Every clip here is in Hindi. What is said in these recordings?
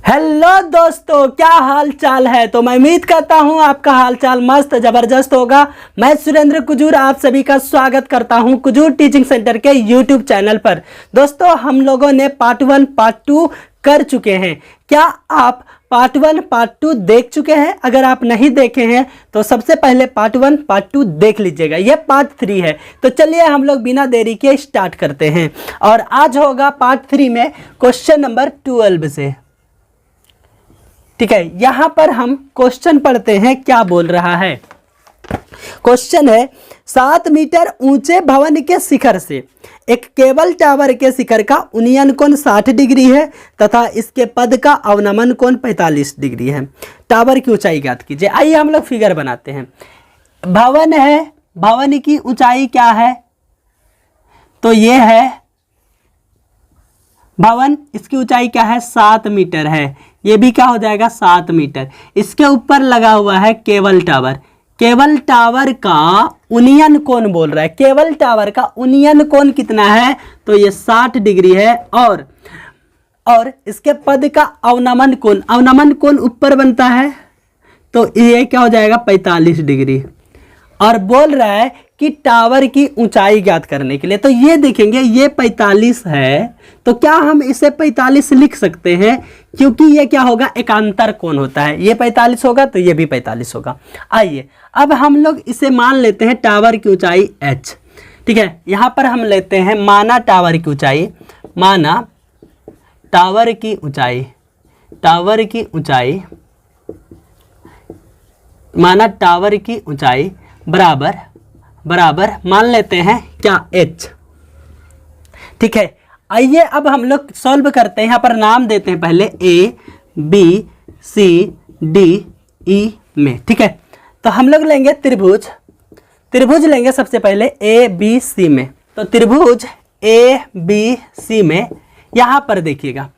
हेलो दोस्तों, क्या हाल चाल है। तो मैं उम्मीद करता हूं आपका हाल चाल मस्त ज़बरदस्त होगा। मैं सुरेंद्र कुजूर आप सभी का स्वागत करता हूं कुजूर टीचिंग सेंटर के यूट्यूब चैनल पर। दोस्तों, हम लोगों ने पार्ट 1 पार्ट 2 कर चुके हैं। क्या आप पार्ट 1 पार्ट 2 देख चुके हैं? अगर आप नहीं देखे हैं तो सबसे पहले पार्ट 1 पार्ट 2 देख लीजिएगा। यह पार्ट 3 है। तो चलिए हम लोग बिना देरी के स्टार्ट करते हैं और आज होगा पार्ट 3 में क्वेश्चन नंबर 12 से। ठीक है, यहां पर हम क्वेश्चन पढ़ते हैं क्या बोल रहा है। क्वेश्चन है 7 मीटर ऊंचे भवन के शिखर से एक केबल टावर के शिखर का उन्नयन कोण 60 डिग्री है तथा इसके पद का अवनमन कोण 45 डिग्री है। टावर की ऊंचाई ज्ञात कीजिए। आइए हम लोग फिगर बनाते हैं। भवन है, भवन की ऊंचाई क्या है? तो ये है भवन, इसकी ऊंचाई क्या है? 7 मीटर है। ये भी क्या हो जाएगा? 7 मीटर। इसके ऊपर लगा हुआ है केबल टावर। केबल टावर का उन्नयन कोण बोल रहा है। केबल टावर का उन्नयन कोण कितना है? तो ये 60 डिग्री है। और इसके पद का अवनमन कोण, अवनमन कोण ऊपर बनता है तो ये क्या हो जाएगा? 45 डिग्री। और बोल रहा है कि टावर की ऊंचाई ज्ञात करने के लिए। तो ये देखेंगे, ये 45 है तो क्या हम इसे 45 लिख सकते हैं? क्योंकि ये क्या होगा? एकांतर कोण होता है। ये 45 होगा तो ये भी 45 होगा। आइए अब हम लोग इसे मान लेते हैं टावर की ऊंचाई h। ठीक है, यहां पर हम लेते हैं माना टावर की ऊंचाई, माना टावर की ऊंचाई, टावर की ऊंचाई, माना टावर की ऊंचाई बराबर बराबर मान लेते हैं क्या? h। ठीक है, आइए अब हम लोग सॉल्व करते हैं। यहाँ पर नाम देते हैं पहले A B C D E में। ठीक है, तो हम लोग लेंगे त्रिभुज, त्रिभुज लेंगे सबसे पहले A B C में। तो त्रिभुज A B C में यहाँ पर देखिएगा,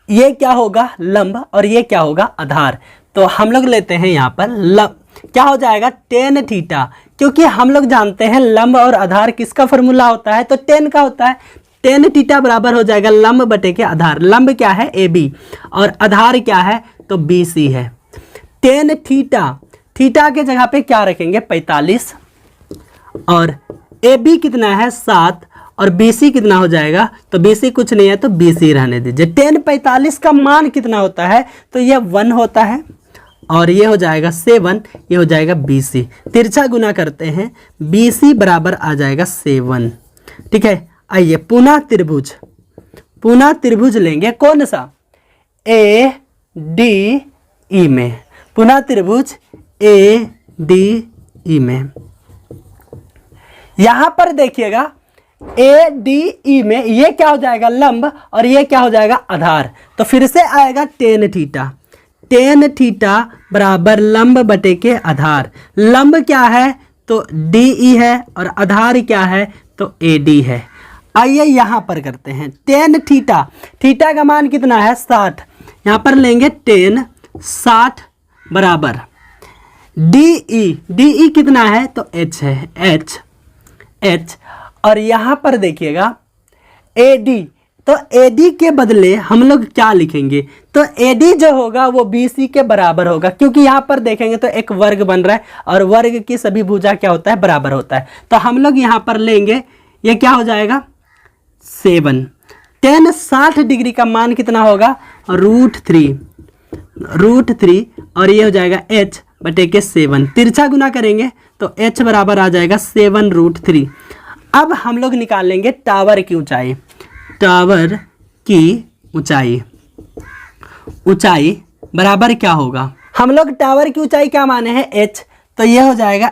ये क्या होगा? लंब और ये क्या होगा? आधार। तो हम लोग लेते हैं यहाँ पर लंब, क्या हो जाएगा? tan theta. क्योंकि हम लोग जानते हैं लंब और आधार किसका फॉर्मूला होता है? तो tan का होता है। tan थीटा बराबर हो जाएगा लंब बटे के आधार। लंब क्या है? AB और आधार क्या है? तो BC है। tan थीटा, थीटा के जगह पे क्या रखेंगे? 45 और AB कितना है? 7 और BC कितना हो जाएगा? तो BC कुछ नहीं है तो BC रहने दीजिए। tan 45 का मान कितना होता है? तो यह 1 होता है और ये हो जाएगा 7, ये हो जाएगा BC। तिरछा गुना करते हैं, BC बराबर आ जाएगा 7। ठीक है, आइए पुनः त्रिभुज, पुनः त्रिभुज लेंगे। कौन सा? ADE में। पुनः त्रिभुज ADE में। यहां पर देखिएगा ADE में ये क्या हो जाएगा? लंब और ये क्या हो जाएगा? आधार। तो फिर से आएगा tan थीटा, tan थीटा बराबर लंब बटे के आधार। लंब क्या है? तो DE है और आधार क्या है? तो AD है। आइए यहां पर करते हैं tan थीटा, थीटा का मान कितना है? 60। यहां पर लेंगे tan 60 बराबर DE, DE कितना है? तो H है, H। और यहां पर देखिएगा AD, तो AD के बदले हम लोग क्या लिखेंगे? तो AD जो होगा वो BC के बराबर होगा। क्योंकि यहाँ पर देखेंगे तो एक वर्ग बन रहा है और वर्ग की सभी भुजा क्या होता है? बराबर होता है। तो हम लोग यहाँ पर लेंगे, ये क्या हो जाएगा? 7। tan 60 डिग्री का मान कितना होगा? √3 और ये हो जाएगा H बटे के 7। तिरछा गुना करेंगे तो H बराबर आ जाएगा 7√3। अब हम लोग निकालेंगे टावर की ऊंचाई, टावर की ऊंचाई, ऊंचाई बराबर क्या होगा? हम लोग टावर की ऊंचाई क्या माने हैं? H। तो ये हो जाएगा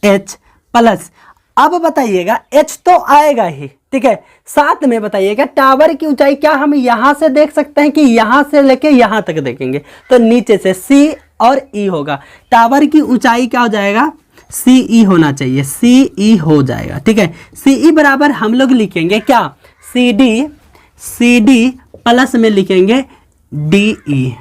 H प्लस, अब बताइएगा H तो आएगा ही। ठीक है, साथ में बताइएगा टावर की ऊंचाई क्या हम यहां से देख सकते हैं कि यहां से लेके यहां तक देखेंगे? तो नीचे से C और E होगा। टावर की ऊंचाई क्या हो जाएगा? CE होना चाहिए, CE हो जाएगा। ठीक है, CE बराबर हम लोग लिखेंगे क्या? CD प्लस में लिखेंगे DE।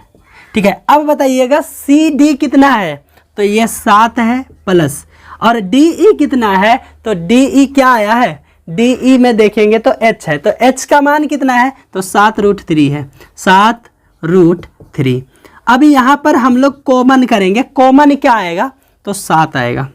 ठीक है, अब बताइएगा CD कितना है? तो ये 7 है प्लस, और DE कितना है? तो DE क्या आया है? DE में देखेंगे तो h है, तो h का मान कितना है, तो 7√3 है, 7√3। अभी यहाँ पर हम लोग कॉमन करेंगे, कॉमन क्या आएगा, तो 7 आएगा,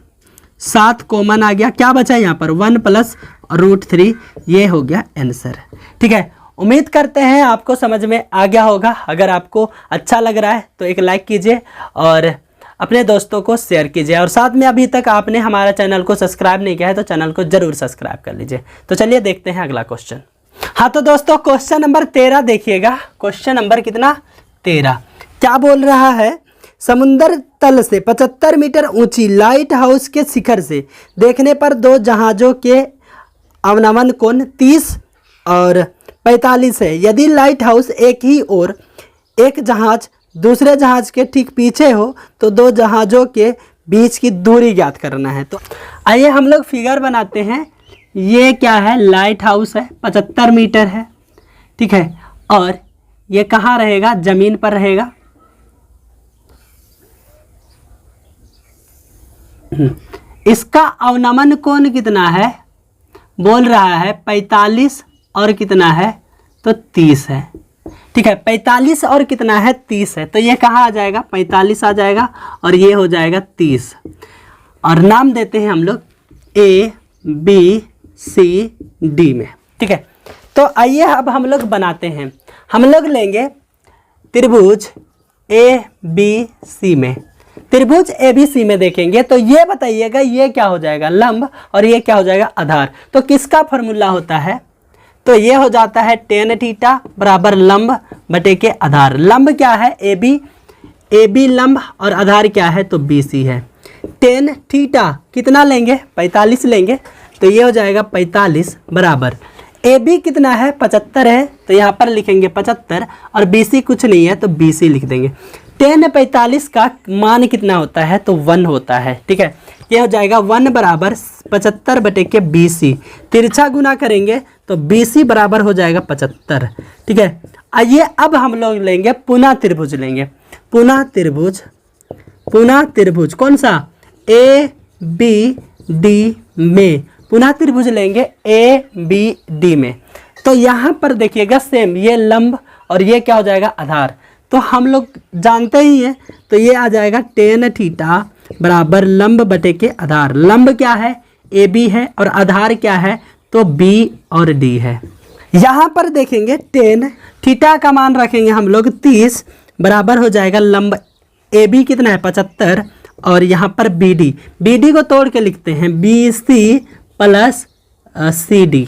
7 कॉमन आ गया, क्या बचा यहाँ पर 1 + √3, ये हो गया आंसर। ठीक है, उम्मीद करते हैं आपको समझ में आ गया होगा। अगर आपको अच्छा लग रहा है तो एक लाइक कीजिए और अपने दोस्तों को शेयर कीजिए, और साथ में अभी तक आपने हमारा चैनल को सब्सक्राइब नहीं किया है तो चैनल को जरूर सब्सक्राइब कर लीजिए। तो चलिए देखते हैं अगला क्वेश्चन। हाँ तो दोस्तों क्वेश्चन नंबर 13 देखिएगा। क्वेश्चन नंबर कितना, 13। क्या बोल रहा है, समुद्र तल से 75 मीटर ऊंची लाइट हाउस के शिखर से देखने पर दो जहाज़ों के अवनमन कोण 30 और 45 है। यदि लाइट हाउस एक ही और एक जहाज दूसरे जहाज के ठीक पीछे हो तो दो जहाज़ों के बीच की दूरी ज्ञात करना है। तो आइए हम लोग फिगर बनाते हैं। ये क्या है, लाइट हाउस है, 75 मीटर है, ठीक है, और ये कहाँ रहेगा, ज़मीन पर रहेगा। इसका अवनमन कोण कितना है, बोल रहा है 45 और कितना है, तो 30 है। ठीक है, 45 और कितना है, 30 है, तो ये कहाँ आ जाएगा, 45 आ जाएगा और ये हो जाएगा 30। और नाम देते हैं हम लोग A B C D में। ठीक है, तो आइए अब हम लोग बनाते हैं। हम लोग लेंगे त्रिभुज ABC में, त्रिभुज ABC में देखेंगे तो ये बताइएगा ये क्या हो जाएगा, लंब, और ये क्या हो जाएगा, आधार। तो किसका फॉर्मूला होता है, तो ये हो जाता है tan थीटा बराबर लंब बटे के आधार। लंब क्या है, AB लंब, और आधार क्या है, तो BC है। tan थीटा कितना लेंगे, 45 लेंगे, तो ये हो जाएगा 45 बराबर AB कितना है, 75 है, तो यहाँ पर लिखेंगे 75, और BC कुछ नहीं है तो BC लिख देंगे। tan 45 का मान कितना होता है, तो 1 होता है। ठीक है, ये हो जाएगा 1 बराबर 75 बटे के BC, तिरछा गुना करेंगे तो BC बराबर हो जाएगा 75। ठीक है, आइए अब हम लोग लेंगे पुनः त्रिभुज, लेंगे पुनः त्रिभुज कौन सा, ABD में, पुनः त्रिभुज लेंगे ABD में। तो यहाँ पर देखिएगा सेम, ये लंब और ये क्या हो जाएगा, आधार। तो हम लोग जानते ही हैं, तो ये आ जाएगा tan थीटा बराबर लंब बटे के आधार। लंब क्या है, AB है, और आधार क्या है, तो B और D है। यहाँ पर देखेंगे tan थीटा का मान रखेंगे हम लोग 30 बराबर हो जाएगा लंब AB कितना है, 75, और यहाँ पर BD को तोड़ के लिखते हैं BC + CD।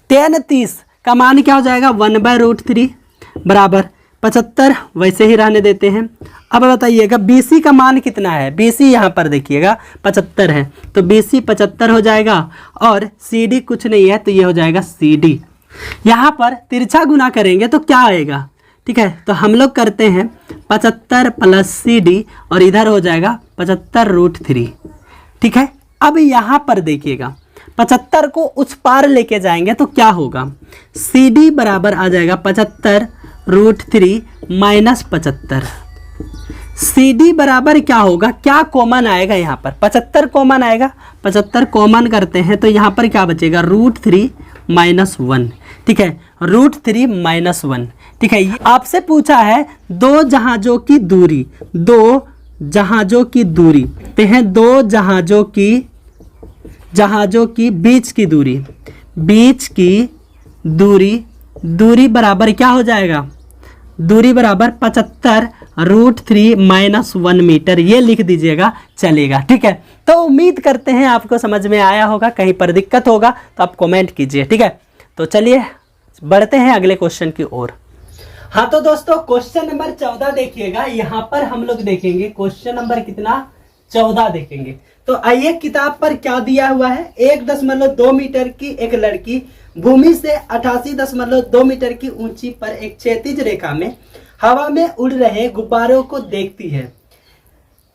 tan 30 का मान क्या हो जाएगा, 1/√3 बराबर 75, वैसे ही रहने देते हैं। अब बताइएगा BC का मान कितना है, BC यहाँ पर देखिएगा 75 है, तो BC 75 हो जाएगा, और CD कुछ नहीं है तो ये हो जाएगा CD। यहाँ पर तिरछा गुना करेंगे तो क्या आएगा, ठीक है, तो हम लोग करते हैं 75 + CD, और इधर हो जाएगा 75√3। ठीक है, अब यहाँ पर देखिएगा 75 को उस पार लेके जाएंगे तो क्या होगा, CD बराबर आ जाएगा 75√3 - 75। CD बराबर क्या होगा, क्या कॉमन आएगा, यहाँ पर 75 कॉमन आएगा, 75 कॉमन करते हैं तो यहाँ पर क्या बचेगा, √3 - 1। ठीक है, √3 - 1। ठीक है, ये आपसे पूछा है दो जहाज़ों की दूरी, दो जहाज़ों की दूरी ते हैं, दो जहाज़ों की बीच की दूरी बराबर क्या हो जाएगा, दूरी बराबर 75√3 - 1 मीटर, ये लिख दीजिएगा, चलेगा। ठीक है, तो उम्मीद करते हैं आपको समझ में आया होगा। कहीं पर दिक्कत होगा तो आप कमेंट कीजिए। ठीक है, तो चलिए बढ़ते हैं अगले क्वेश्चन की ओर। हाँ तो दोस्तों क्वेश्चन नंबर 14 देखिएगा। यहाँ पर हम लोग देखेंगे क्वेश्चन नंबर कितना, 14 देखेंगे। तो आइए किताब पर क्या दिया हुआ है, 1.2 मीटर की एक लड़की भूमि से 88.2 मीटर की ऊंची पर एक क्षैतिज रेखा में हवा में उड़ रहे गुब्बारों को देखती है।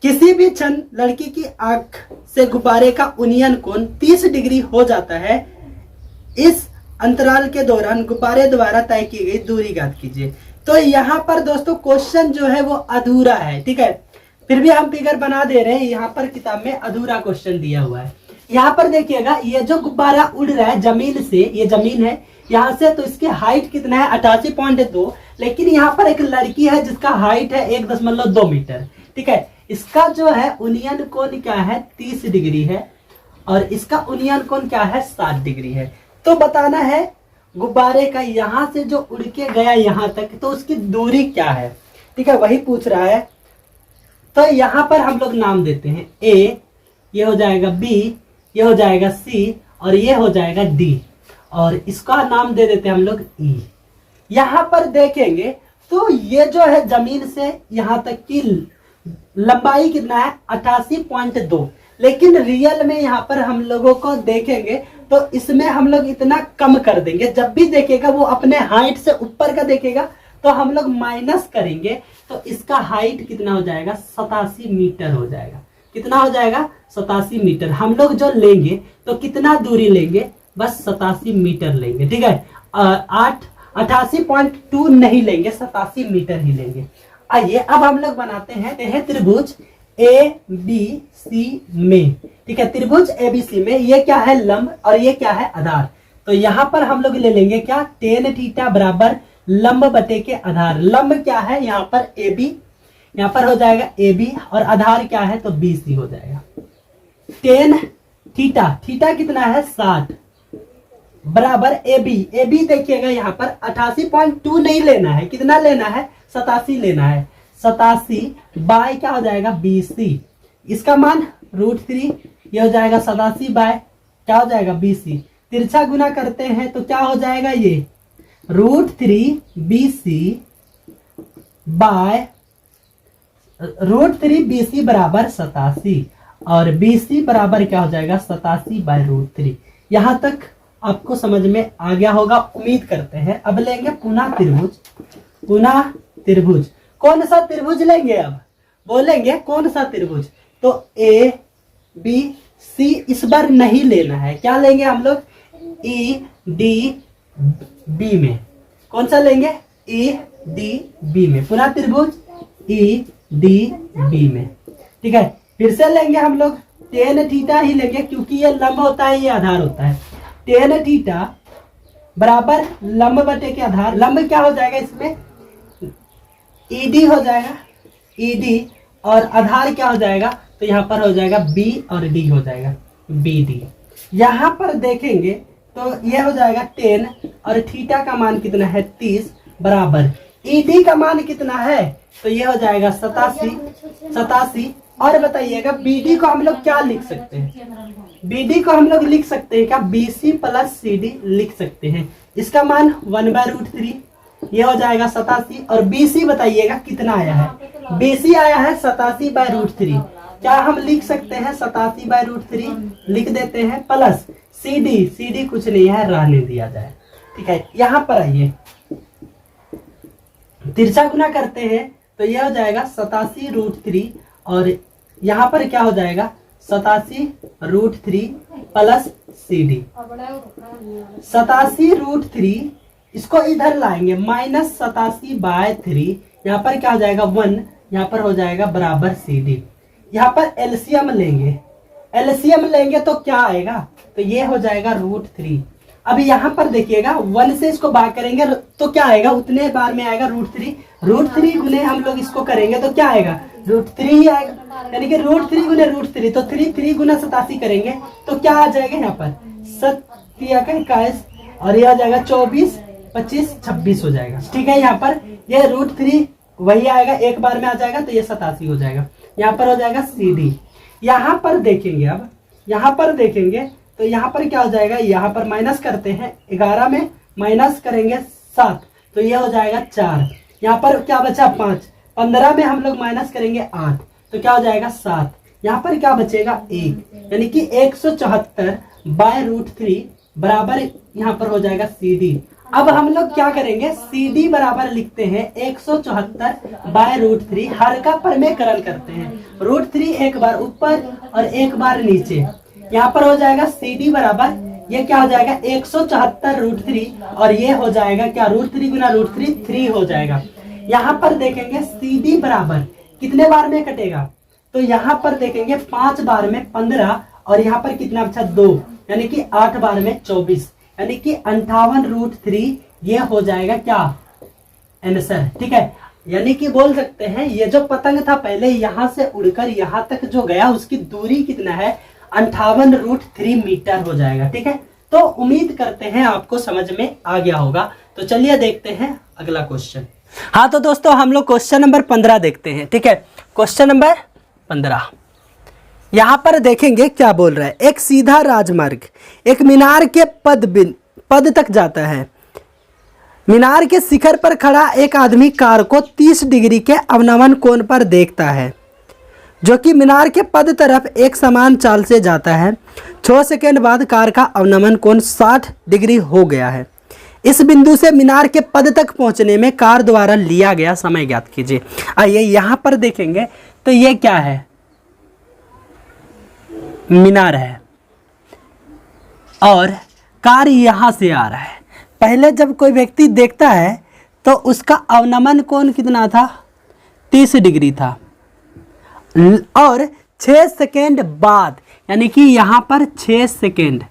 किसी भी क्षण लड़की की आंख से गुब्बारे का उन्नयन कोण 30 डिग्री हो जाता है। इस अंतराल के दौरान गुब्बारे द्वारा तय की गई दूरी ज्ञात कीजिए। तो यहाँ पर दोस्तों क्वेश्चन जो है वो अधूरा है। ठीक है, फिर भी हम फिगर बना दे रहे हैं। यहाँ पर किताब में अधूरा क्वेश्चन दिया हुआ है। यहाँ पर देखिएगा ये जो गुब्बारा उड़ रहा है जमीन से, ये जमीन है यहाँ से, तो इसकी हाइट कितना है 88.2, लेकिन यहाँ पर एक लड़की है जिसका हाइट है 1.2 मीटर। ठीक है, इसका जो है उन्नयन कोण क्या है 30 डिग्री है और इसका उन्नयन कोण क्या है 60 डिग्री है। तो बताना है गुब्बारे का यहाँ से जो उड़ के गया यहाँ तक, तो उसकी दूरी क्या है। ठीक है, वही पूछ रहा है। तो यहाँ पर हम लोग नाम देते हैं ए, ये हो जाएगा बी, ये हो जाएगा सी और ये हो जाएगा डी, और इसका नाम दे देते हैं हम लोग ई। यहाँ पर देखेंगे तो ये जो है जमीन से यहाँ तक की लंबाई कितना है 88.2, लेकिन रियल में यहाँ पर हम लोगों को देखेंगे तो इसमें हम लोग इतना कम कर देंगे। जब भी देखेगा वो अपने हाइट से ऊपर का देखेगा तो हम लोग माइनस करेंगे, तो इसका हाइट कितना हो जाएगा 87 मीटर हो जाएगा। कितना हो जाएगा 87 मीटर। हम लोग जो लेंगे तो कितना दूरी लेंगे, बस 87 मीटर लेंगे। ठीक है, 88.2 नहीं लेंगे, 87 मीटर ही लेंगे। आइए अब हम लोग बनाते हैं त्रिभुज ए बी सी में। ठीक है, त्रिभुज ए बी सी में ये क्या है लंब और ये क्या है आधार। तो यहाँ पर हम लोग ले लेंगे क्या tan थीटा बराबर लंब बटे के आधार। लंब क्या है यहाँ पर ए बी, यहाँ पर हो जाएगा ए बी और आधार क्या है तो बी सी हो जाएगा। tan थीटा, थीटा कितना है 60 बराबर ए बी देखिएगा यहाँ पर 88.2 नहीं लेना है, कितना लेना है 87 लेना है। 87 बाय क्या हो जाएगा BC, इसका मान √3, ये हो जाएगा 87 बाय क्या हो जाएगा BC। तिरछा गुना करते हैं तो क्या हो जाएगा ये √3 BC बाय √3 BC बराबर 87 और BC बराबर क्या हो जाएगा 87 बाय √3। यहां तक आपको समझ में आ गया होगा, उम्मीद करते हैं। अब लेंगे पुनः त्रिभुज। पुनः त्रिभुज कौन सा त्रिभुज लेंगे, अब बोलेंगे कौन सा त्रिभुज, तो ए बी सी इस बार नहीं लेना है, क्या लेंगे हम लोग ई डी बी में। कौन सा लेंगे ई डी बी में, पुनः त्रिभुज ई डी बी में। ठीक है, फिर से लेंगे हम लोग tan थीटा ही लेंगे क्योंकि ये लंब होता है, ये आधार होता है। tan थीटा बराबर लंब बटे के आधार, लंब क्या हो जाएगा इसमें ईडी हो जाएगा, ईडी और आधार क्या हो जाएगा तो यहाँ पर हो जाएगा बी और डी हो जाएगा बी डी। यहाँ पर देखेंगे तो ये हो जाएगा 10 और थीटा का मान कितना है 30 बराबर ईडी का मान कितना है तो ये हो जाएगा 87। और बताइएगा बीडी को हम लोग क्या लिख सकते हैं, बीडी को हम लोग लिख सकते हैं क्या BC प्लस CD लिख सकते हैं। इसका मान 1/√3 ये हो जाएगा 87 और BC बताइएगा कितना आया है, BC आया है 87/√3। क्या हम लिख सकते हैं 87/√3 लिख देते हैं प्लस CD कुछ नहीं है रहने दिया जाए। ठीक है, यहाँ पर आइए तिरछा गुना करते हैं तो यह हो जाएगा 87√3 और यहाँ पर क्या हो जाएगा 87√3 प्लस CD। 87√3 इसको इधर लाएंगे -87/3, यहाँ पर क्या हो जाएगा 1, यहाँ पर हो जाएगा बराबर CD। यहाँ पर एलसीएम लेंगे तो क्या आएगा तो ये हो जाएगा √3। अब यहाँ पर देखिएगा 1 से इसको भाग करेंगे तो क्या आएगा उतने बार में आएगा √3 गुने हम लोग इसको करेंगे तो क्या आएगा √3 ही आएगा, यानी कि √3 गुने √3 तो 3 गुना 87 करेंगे तो क्या आ जाएगा यहाँ पर 21 और ये आ जाएगा 24 25 26 हो जाएगा। ठीक है, यहाँ पर ये √3 वही आएगा, एक बार में आ जाएगा तो ये 87 हो जाएगा। यहाँ पर हो जाएगा CD। यहाँ पर देखेंगे, अब यहाँ पर देखेंगे तो यहाँ पर क्या हो जाएगा, यहाँ पर माइनस करते हैं 11 में माइनस करेंगे 7 तो ये हो जाएगा 4। यहाँ पर क्या बचा 5, 15 में हम लोग माइनस करेंगे 8 तो क्या हो जाएगा 7। यहाँ पर क्या बचेगा 1, यानी कि 174/√3 बराबर यहाँ पर हो जाएगा CD। अब हम लोग क्या करेंगे CD बराबर लिखते हैं 174/√3, हर का परमेकरण करते हैं, √3 एक बार ऊपर और एक बार नीचे। यहाँ पर हो जाएगा CD बराबर ये क्या हो जाएगा 174√3 और ये हो जाएगा क्या √3 गुना √3 3 हो जाएगा। यहाँ पर देखेंगे CD बराबर कितने बार में कटेगा तो यहाँ पर देखेंगे 5 बार में 15 और यहाँ पर कितना बचा 2, यानी कि 8 बार में 24, यानी कि 58√3 ये हो जाएगा क्या आंसर। ठीक है, यानी कि बोल सकते हैं ये जो पतंग था पहले यहां से उड़कर यहां तक जो गया उसकी दूरी कितना है 58√3 मीटर हो जाएगा। ठीक है, तो उम्मीद करते हैं आपको समझ में आ गया होगा। तो चलिए देखते हैं अगला क्वेश्चन। हाँ तो दोस्तों हम लोग क्वेश्चन नंबर 15 देखते हैं। ठीक है, क्वेश्चन नंबर 15 यहां पर देखेंगे क्या बोल रहा है। एक सीधा राजमार्ग एक मीनार के पद तक जाता है। मीनार के शिखर पर खड़ा एक आदमी कार को 30 डिग्री के अवनमन कोण पर देखता है, जो कि मीनार के पद तरफ एक समान चाल से जाता है। 6 सेकेंड बाद कार का अवनमन कोण 60 डिग्री हो गया है। इस बिंदु से मीनार के पद तक पहुंचने में कार द्वारा लिया गया समय ज्ञात कीजिए। आइए यहां पर देखेंगे तो ये क्या है, मीनार है और कार यहां से आ रहा है। पहले जब कोई व्यक्ति देखता है तो उसका अवनमन कोण कितना था 30 डिग्री था, और 6 सेकेंड बाद यानी कि यहां पर 6 सेकेंड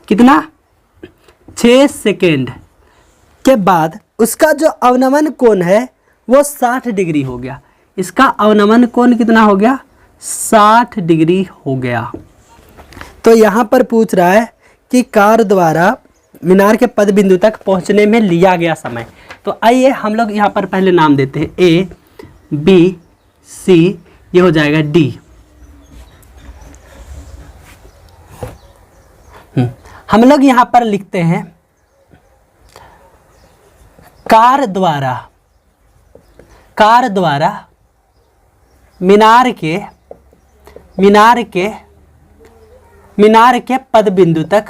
कितना 6 सेकेंड के बाद उसका जो अवनमन कोण है वो 60 डिग्री हो गया। इसका अवनमन कोण कितना हो गया 60 डिग्री हो गया। तो यहाँ पर पूछ रहा है कि कार द्वारा मीनार के पद बिंदु तक पहुँचने में लिया गया समय। तो आइए हम लोग यहाँ पर पहले नाम देते हैं A B C, ये हो जाएगा D। हम लोग यहाँ पर लिखते हैं कार द्वारा मीनार के पद बिंदु तक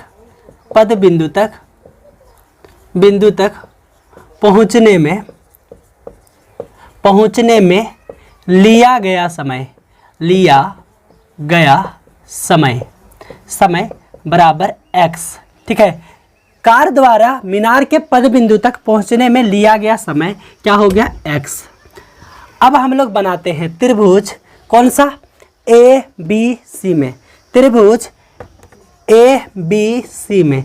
पहुंचने में लिया गया समय बराबर x। ठीक है, कार द्वारा मीनार के पद बिंदु तक पहुंचने में लिया गया समय क्या हो गया x। अब हम लोग बनाते हैं त्रिभुज कौन सा ABC में, त्रिभुज ABC में।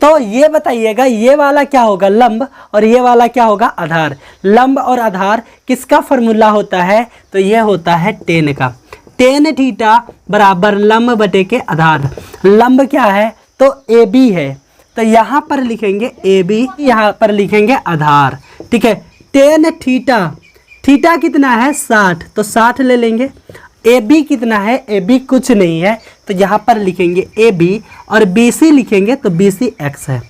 तो ये बताइएगा ये वाला क्या होगा लंब और ये वाला क्या होगा आधार। लंब और आधार किसका फॉर्मूला होता है, तो ये होता है टेन का। टेन थीटा बराबर लंब बटे के आधार। लंब क्या है तो AB है, तो यहाँ पर लिखेंगे AB, यहाँ पर लिखेंगे आधार। ठीक है, टेन थीटा कितना है 60, तो 60 ले लेंगे। AB कितना है, AB कुछ नहीं है, तो यहाँ पर लिखेंगे AB, और BC लिखेंगे तो BC x है।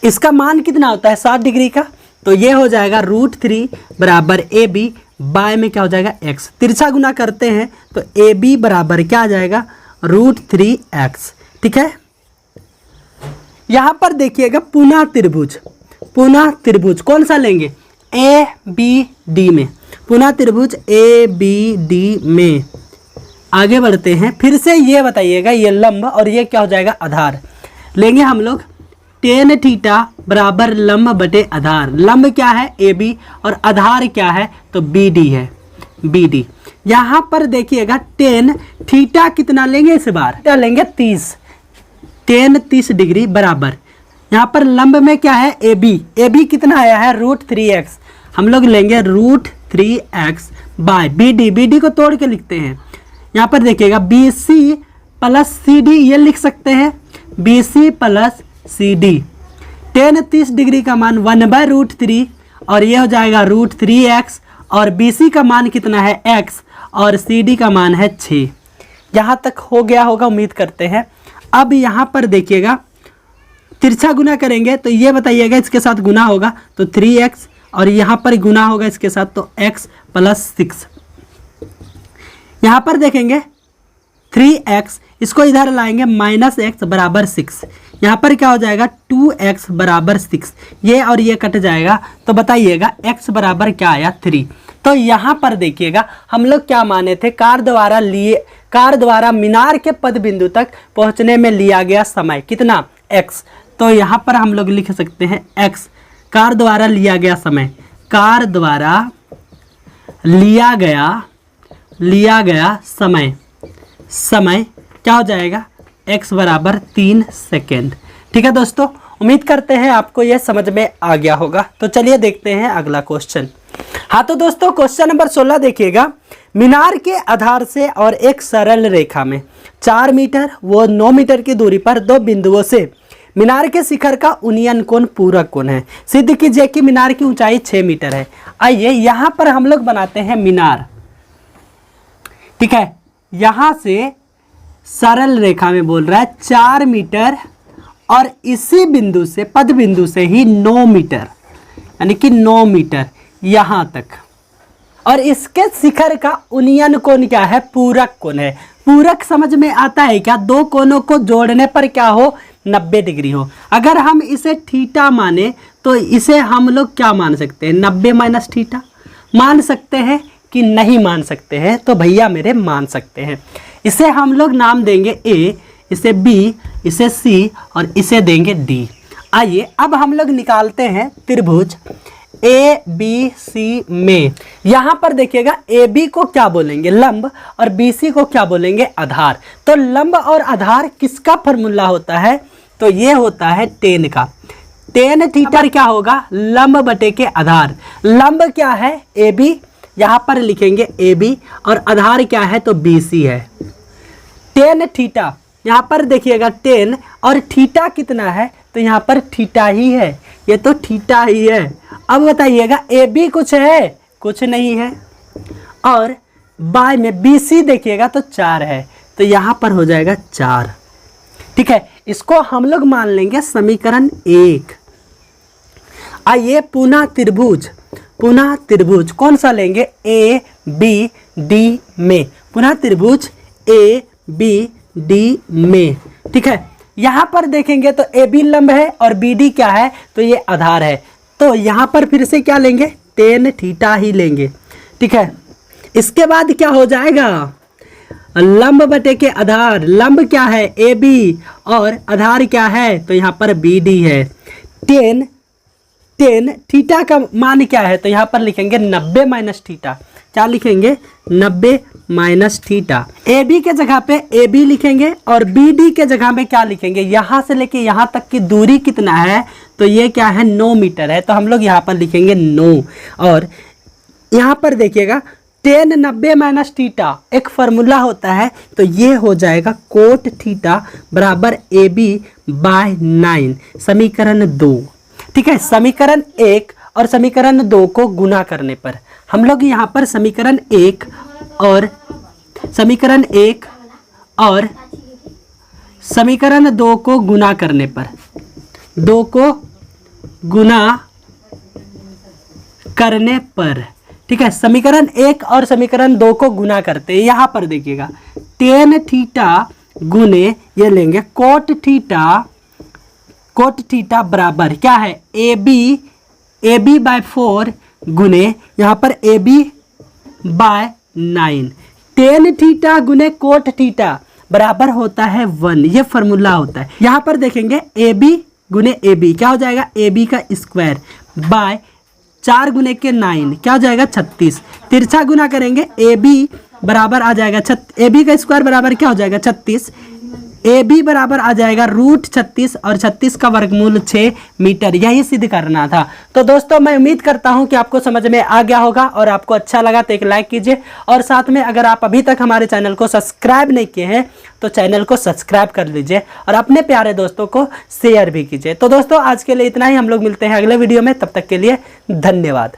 इसका मान कितना होता है 60 डिग्री का, तो ये हो जाएगा √3 बराबर AB बाय में क्या हो जाएगा x। तिरछा गुना करते हैं तो AB बराबर क्या आ जाएगा √3x। ठीक है, यहाँ पर देखिएगा पुनः त्रिभुज कौन सा लेंगे ABD में, पुनः त्रिभुज ABD में आगे बढ़ते हैं। फिर से ये बताइएगा ये लंब और ये क्या हो जाएगा आधार। लेंगे हम लोग टेन थीटा बराबर लंब बटे आधार। लंब क्या है AB और आधार क्या है तो BD है, BD। यहाँ पर देखिएगा टेन थीटा कितना लेंगे इस बार, क्या लेंगे 30, टेन 30 डिग्री बराबर। यहाँ पर लंब में क्या है AB कितना आया है √3x, हम लोग लेंगे √3x बाय BD को तोड़ के लिखते हैं। यहाँ पर देखिएगा BC प्लस CD ये लिख सकते हैं, BC plus CD। Ten 30 degree का मान 1/√3 और ये हो जाएगा √3x, और BC का मान कितना है x और CD का मान है 6। यहाँ तक हो गया होगा उम्मीद करते हैं। अब यहाँ पर देखिएगा तिरछा गुना करेंगे तो ये बताइएगा इसके साथ गुना होगा तो 3x, और यहाँ पर गुना होगा इसके साथ तो x प्लस 6। यहाँ पर देखेंगे 3x, इसको इधर लाएंगे -x बराबर 6। यहाँ पर क्या हो जाएगा 2x बराबर 6, ये और ये कट जाएगा तो बताइएगा x बराबर क्या आया 3। तो यहाँ पर देखिएगा हम लोग क्या माने थे, कार द्वारा मीनार के पद बिंदु तक पहुँचने में लिया गया समय कितना x। तो यहाँ पर हम लोग लिख सकते हैं x, कार द्वारा लिया गया समय, कार द्वारा लिया गया समय क्या हो जाएगा, x बराबर 3 सेकेंड। ठीक है दोस्तों, उम्मीद करते हैं आपको यह समझ में आ गया होगा। तो चलिए देखते हैं अगला क्वेश्चन। हाँ तो दोस्तों क्वेश्चन नंबर 16 देखिएगा। मीनार के आधार से और एक सरल रेखा में 4 मीटर व 9 मीटर की दूरी पर दो बिंदुओं से मीनार के शिखर का उन्नयन कोण पूरक कोण है। सिद्ध कीजिए कि मीनार की ऊंचाई 6 मीटर है। आइए यहां पर हम लोग बनाते हैं मीनार। ठीक है, यहां से सरल रेखा में बोल रहा है 4 मीटर और इसी बिंदु से पद बिंदु से ही 9 मीटर, यानी कि 9 मीटर यहां तक, और इसके शिखर का उन्नयन कोण क्या है, पूरक कोण है। पूरक समझ में आता है क्या, दो कोणों को जोड़ने पर क्या हो, 90 डिग्री हो। अगर हम इसे थीटा माने तो इसे हम लोग क्या मान सकते हैं, 90 माइनस थीटा मान सकते हैं कि नहीं मान सकते हैं, तो भैया मेरे मान सकते हैं। इसे हम लोग नाम देंगे A, इसे B, इसे C और इसे देंगे D। आइए अब हम लोग निकालते हैं त्रिभुज ABC में। यहां पर देखिएगा AB को क्या बोलेंगे, लंब, और BC को क्या बोलेंगे, आधार। तो लंब और आधार किसका फॉर्मूला होता है, तो ये होता है tan का। tan थीटा क्या होगा, लंब बटे के आधार। लंब क्या है, AB, यहां पर लिखेंगे AB, और आधार क्या है, तो BC है। tan थीटा, यहां पर देखिएगा tan और थीटा कितना है, तो यहां पर थीटा ही है, ये तो थीटा ही है। अब बताइएगा AB कुछ है, कुछ नहीं है, और बाय में BC देखिएगा तो 4 है, तो यहां पर हो जाएगा 4। ठीक है, इसको हम लोग मान लेंगे समीकरण 1। आइए पुनः त्रिभुज कौन सा लेंगे, ABD में, पुनः त्रिभुज ABD में। ठीक है, यहां पर देखेंगे तो AB लंब है और BD क्या है, तो ये आधार है। तो यहां पर फिर से क्या लेंगे, tan थीटा ही लेंगे। ठीक है, इसके बाद क्या हो जाएगा, लंब बटे के आधार। लंब क्या है, AB, और आधार क्या है, तो यहां पर BD है। tan थीटा का मान क्या है, तो यहां पर लिखेंगे 90 माइनस थीटा। क्या लिखेंगे, 90 माइनस थीटा। AB के जगह पे AB लिखेंगे और BD के जगह में क्या लिखेंगे, यहां से लेके यहां तक की दूरी कितना है, तो ये क्या है, 9 मीटर है, तो हम लोग यहां पर लिखेंगे 9। और यहां पर देखिएगा tan 90 माइनस थीटा एक फार्मूला होता है, तो ये हो जाएगा कोट थीटा बराबर AB बाय 9, समीकरण 2। ठीक है, समीकरण 1 और समीकरण 2 को गुना करने पर हम लोग यहाँ पर समीकरण 1 और समीकरण 2 को गुना करने पर, 2 को गुना करने पर, ठीक है, समीकरण 1 और समीकरण 2 को गुना करते हैं। यहाँ पर देखिएगा tan थीटा गुने ये लेंगे कोट थीटा बराबर क्या है, AB बाय 4 गुने यहाँ पर AB बाय 9। tan थीटा गुने कोट थीटा बराबर होता है 1, ये फॉर्मूला होता है। यहाँ पर देखेंगे AB गुने AB क्या हो जाएगा, AB का स्क्वायर बाय 4 गुने के 9 क्या हो जाएगा, 36। तिरछा गुना करेंगे AB बराबर आ जाएगा AB का स्क्वायर बराबर क्या हो जाएगा, 36। AB बराबर आ जाएगा √36 और 36 का वर्गमूल 6 मीटर। यही सिद्ध करना था। तो दोस्तों मैं उम्मीद करता हूं कि आपको समझ में आ गया होगा और आपको अच्छा लगा तो एक लाइक कीजिए, और साथ में अगर आप अभी तक हमारे चैनल को सब्सक्राइब नहीं किए हैं तो चैनल को सब्सक्राइब कर लीजिए और अपने प्यारे दोस्तों को शेयर भी कीजिए। तो दोस्तों आज के लिए इतना ही, हम लोग मिलते हैं अगले वीडियो में, तब तक के लिए धन्यवाद।